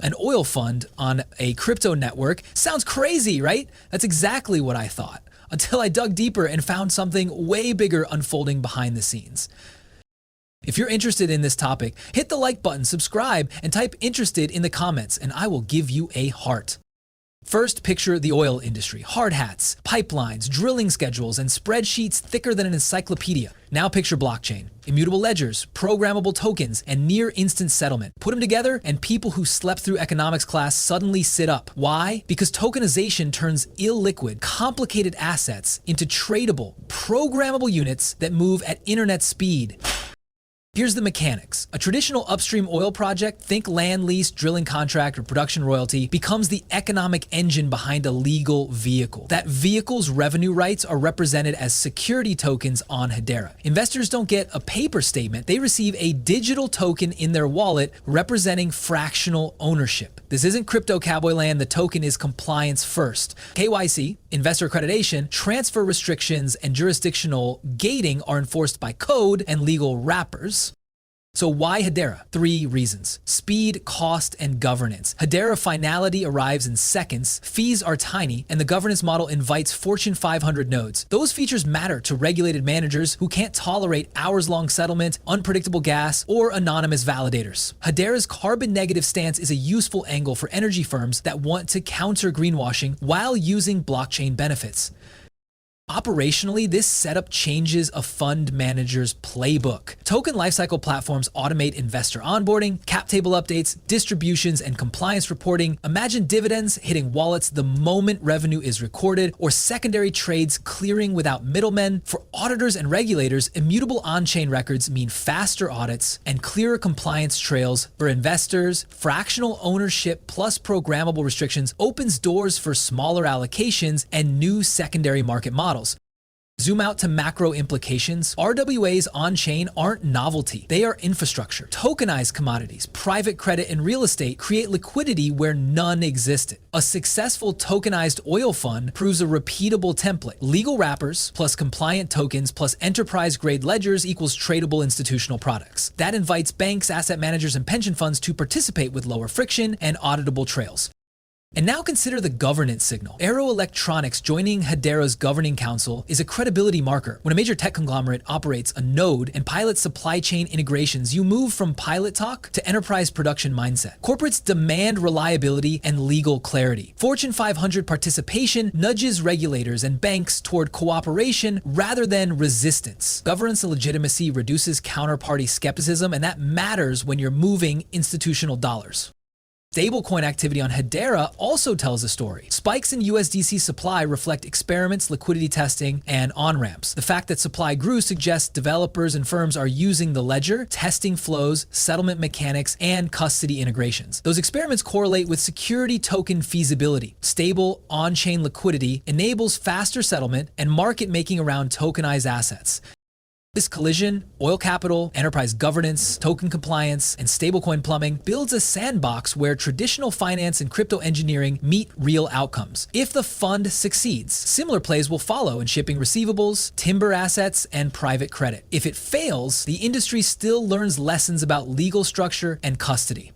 An oil fund on a crypto network sounds crazy, right? That's exactly what I thought, until I dug deeper and found something way bigger unfolding behind the scenes. If you're interested in this topic, hit the like button, subscribe, and type interested in the comments, and I will give you a heart. First, picture the oil industry. Hard hats, pipelines, drilling schedules, and spreadsheets thicker than an encyclopedia. Now picture blockchain. Immutable ledgers, programmable tokens, and near-instant settlement. Put them together, and people who slept through economics class suddenly sit up. Why? Because tokenization turns illiquid, complicated assets into tradable, programmable units that move at internet speed. Here's the mechanics. A traditional upstream oil project, think land lease, drilling contract, or production royalty, becomes the economic engine behind a legal vehicle. That vehicle's revenue rights are represented as security tokens on Hedera. Investors don't get a paper statement, they receive a digital token in their wallet representing fractional ownership. This isn't crypto cowboy land, the token is compliance first. KYC, investor accreditation, transfer restrictions, and jurisdictional gating are enforced by code and legal wrappers. So why Hedera? 3 reasons. Speed, cost, and governance. Hedera finality arrives in seconds, fees are tiny, and the governance model invites Fortune 500 nodes. Those features matter to regulated managers who can't tolerate hours-long settlement, unpredictable gas, or anonymous validators. Hedera's carbon negative stance is a useful angle for energy firms that want to counter greenwashing while using blockchain benefits. Operationally, this setup changes a fund manager's playbook. Token lifecycle platforms automate investor onboarding, cap table updates, distributions, and compliance reporting. Imagine dividends hitting wallets the moment revenue is recorded, or secondary trades clearing without middlemen. For auditors and regulators, immutable on-chain records mean faster audits and clearer compliance trails. For investors, fractional ownership plus programmable restrictions opens doors for smaller allocations and new secondary market models. Zoom out to macro implications. RWAs on-chain aren't novelty. They are infrastructure. Tokenized commodities, private credit, and real estate create liquidity where none existed. A successful tokenized oil fund proves a repeatable template. Legal wrappers plus compliant tokens plus enterprise-grade ledgers equals tradable institutional products. That invites banks, asset managers, and pension funds to participate with lower friction and auditable trails. And now consider the governance signal. Arrow Electronics joining Hedera's governing council is a credibility marker. When a major tech conglomerate operates a node and pilots supply chain integrations, you move from pilot talk to enterprise production mindset. Corporates demand reliability and legal clarity. Fortune 500 participation nudges regulators and banks toward cooperation rather than resistance. Governance legitimacy reduces counterparty skepticism, and that matters when you're moving institutional dollars. Stablecoin activity on Hedera also tells a story. Spikes in USDC supply reflect experiments, liquidity testing, and on-ramps. The fact that supply grew suggests developers and firms are using the ledger, testing flows, settlement mechanics, and custody integrations. Those experiments correlate with security token feasibility. Stable on-chain liquidity enables faster settlement and market making around tokenized assets. This collision, oil capital, enterprise governance, token compliance, and stablecoin plumbing builds a sandbox where traditional finance and crypto engineering meet real outcomes. If the fund succeeds, similar plays will follow in shipping receivables, timber assets, and private credit. If it fails, the industry still learns lessons about legal structure and custody.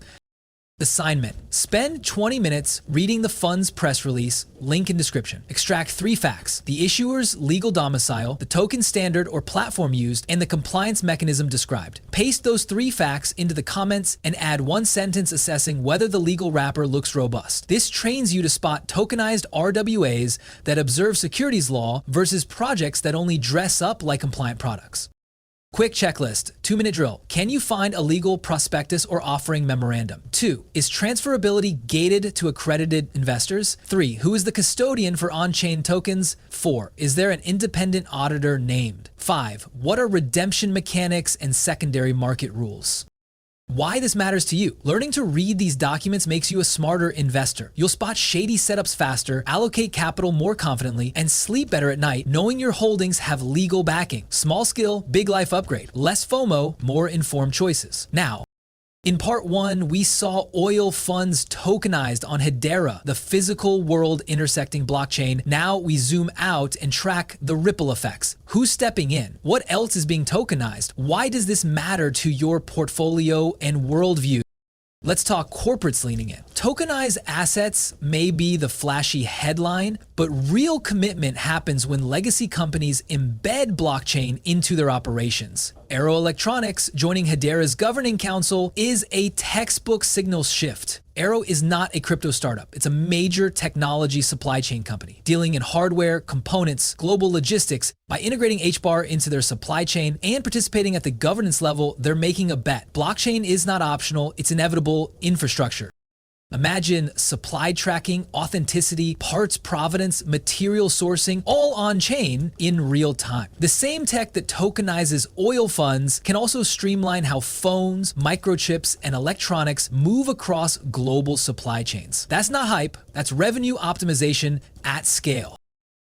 Assignment. Spend 20 minutes reading the fund's press release, link in description. Extract 3 facts: the issuer's legal domicile, the token standard or platform used, and the compliance mechanism described. Paste those 3 facts into the comments and add 1 sentence assessing whether the legal wrapper looks robust. This trains you to spot tokenized RWAs that observe securities law versus projects that only dress up like compliant products. Quick checklist, 2-minute drill. Can you find a legal prospectus or offering memorandum? 2, is transferability gated to accredited investors? 3, who is the custodian for on-chain tokens? 4, is there an independent auditor named? 5, what are redemption mechanics and secondary market rules? Why this matters to you. Learning to read these documents makes you a smarter investor. You'll spot shady setups faster, allocate capital more confidently, and sleep better at night knowing your holdings have legal backing. Small skill, big life upgrade. Less FOMO, more informed choices. Now, in part 1, we saw oil funds tokenized on Hedera, the physical world intersecting blockchain. Now we zoom out and track the ripple effects. Who's stepping in? What else is being tokenized? Why does this matter to your portfolio and worldview? Let's talk corporates leaning in. Tokenized assets may be the flashy headline, but real commitment happens when legacy companies embed blockchain into their operations. Arrow Electronics joining Hedera's governing council is a textbook signal shift. Arrow is not a crypto startup. It's a major technology supply chain company dealing in hardware, components, global logistics. By integrating HBAR into their supply chain and participating at the governance level, they're making a bet. Blockchain is not optional, it's inevitable infrastructure. Imagine supply tracking, authenticity, parts provenance, material sourcing, all on chain in real time. The same tech that tokenizes oil funds can also streamline how phones, microchips, and electronics move across global supply chains. That's not hype, that's revenue optimization at scale.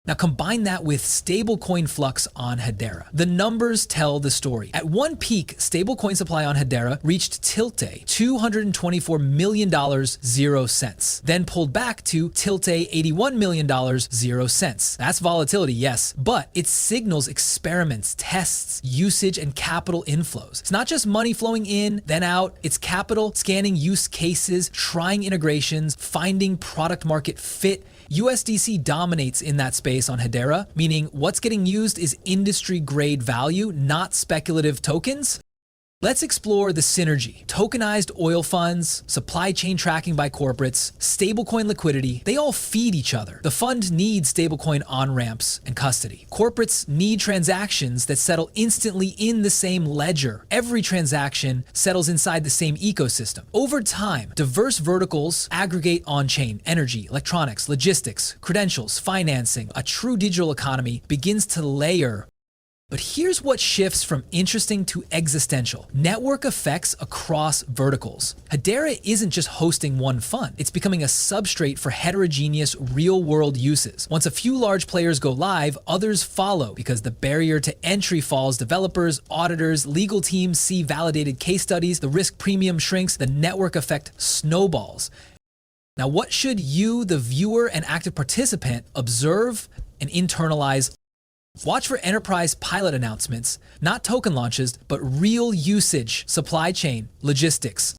Now combine that with stablecoin flux on Hedera. The numbers tell the story. At one peak, stablecoin supply on Hedera reached Tilde, $224 million, 0 cents. Then pulled back to Tilde, $81 million, 0 cents. That's volatility, yes, but it signals experiments, tests, usage, and capital inflows. It's not just money flowing in, then out. It's capital scanning use cases, trying integrations, finding product market fit. USDC dominates in that space on Hedera, meaning what's getting used is industry-grade value, not speculative tokens. Let's explore the synergy. Tokenized oil funds, supply chain tracking by corporates, stablecoin liquidity, they all feed each other. The fund needs stablecoin on-ramps and custody. Corporates need transactions that settle instantly in the same ledger. Every transaction settles inside the same ecosystem. Over time, diverse verticals aggregate on-chain. Energy, electronics, logistics, credentials, financing. A true digital economy begins to layer. But here's what shifts from interesting to existential. Network effects across verticals. Hedera isn't just hosting one fund. It's becoming a substrate for heterogeneous real-world uses. Once a few large players go live, others follow because the barrier to entry falls. Developers, auditors, legal teams see validated case studies. The risk premium shrinks. The network effect snowballs. Now, what should you, the viewer and active participant, observe and internalize? Watch for enterprise pilot announcements, not token launches, but real usage, supply chain, logistics.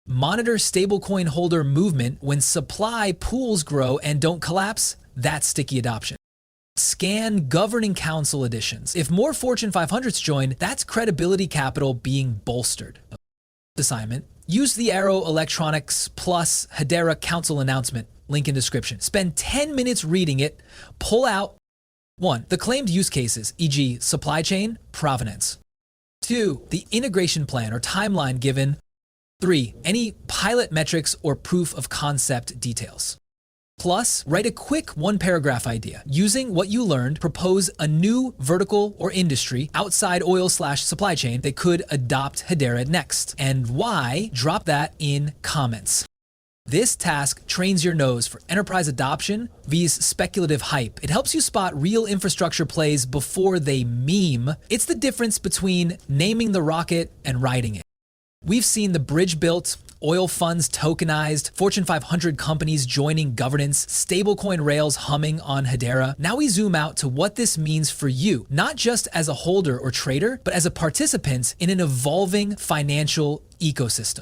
Monitor stablecoin holder movement when supply pools grow and don't collapse. That's sticky adoption. Scan governing council additions. If more Fortune 500s join, that's credibility capital being bolstered. Assignment. Use the Arrow Electronics plus Hedera council announcement, link in description. Spend 10 minutes reading it, pull out 1. The claimed use cases, e.g. supply chain, provenance. 2. The integration plan or timeline given. 3. Any pilot metrics or proof of concept details. Plus, write a quick one-paragraph idea. Using what you learned, propose a new vertical or industry outside oil/supply chain that could adopt Hedera next. And why? Drop that in comments. This task trains your nose for enterprise adoption vs speculative hype. It helps you spot real infrastructure plays before they meme. It's the difference between naming the rocket and riding it. We've seen the bridge built, oil funds tokenized, Fortune 500 companies joining governance, stablecoin rails humming on Hedera. Now we zoom out to what this means for you, not just as a holder or trader, but as a participant in an evolving financial ecosystem.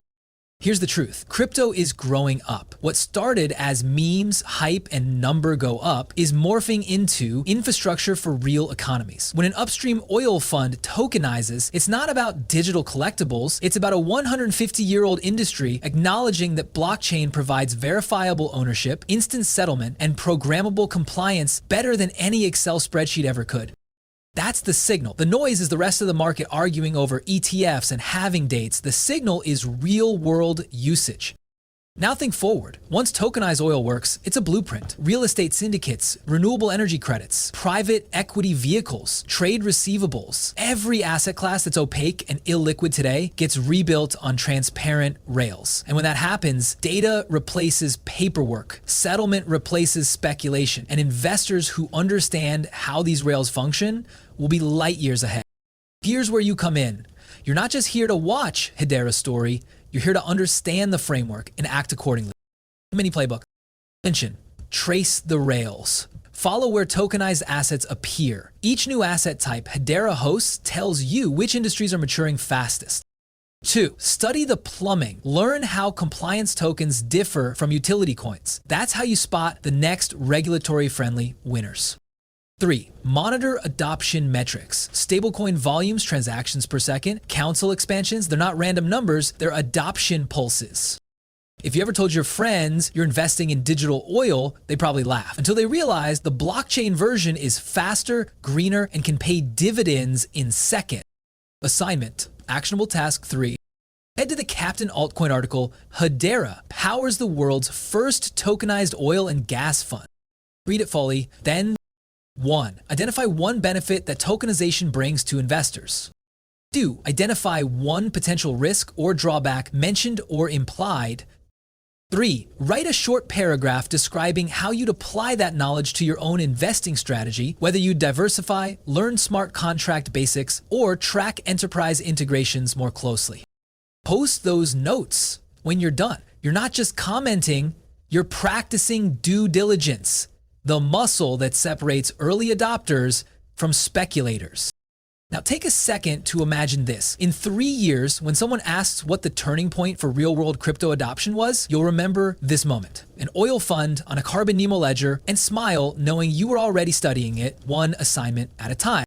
Here's the truth. Crypto is growing up. What started as memes, hype, and number go up is morphing into infrastructure for real economies. When an upstream oil fund tokenizes, it's not about digital collectibles. It's about a 150-year-old industry acknowledging that blockchain provides verifiable ownership, instant settlement, and programmable compliance better than any Excel spreadsheet ever could. That's the signal. The noise is the rest of the market arguing over ETFs and halving dates. The signal is real-world usage. Now think forward. Once tokenized oil works, it's a blueprint. Real estate syndicates, renewable energy credits, private equity vehicles, trade receivables. Every asset class that's opaque and illiquid today gets rebuilt on transparent rails. And when that happens, data replaces paperwork, settlement replaces speculation, and investors who understand how these rails function will be light years ahead. Here's where you come in. You're not just here to watch Hedera's story, you're here to understand the framework and act accordingly. Mini playbook. Mention. Trace the rails. Follow where tokenized assets appear. Each new asset type Hedera hosts tells you which industries are maturing fastest. 2. Study the plumbing. Learn how compliance tokens differ from utility coins. That's how you spot the next regulatory-friendly winners. 3. Monitor adoption metrics. Stablecoin volumes, transactions per second, council expansions, they're not random numbers, they're adoption pulses. If you ever told your friends you're investing in digital oil, they probably laugh until they realize the blockchain version is faster, greener, and can pay dividends in seconds. Assignment. Actionable task 3. Head to the Captain Altcoin article, Hedera powers the world's first tokenized oil and gas fund. Read it fully. Then 1. Identify one benefit that tokenization brings to investors. 2. Identify one potential risk or drawback mentioned or implied. 3. Write a short paragraph describing how you'd apply that knowledge to your own investing strategy, whether you diversify, learn smart contract basics, or track enterprise integrations more closely. Post those notes when you're done. You're not just commenting, you're practicing due diligence, the muscle that separates early adopters from speculators. Now take a second to imagine this. In 3 years, when someone asks what the turning point for real-world crypto adoption was, you'll remember this moment. An oil fund on a Carbon Nemo ledger, and smile knowing you were already studying it one assignment at a time.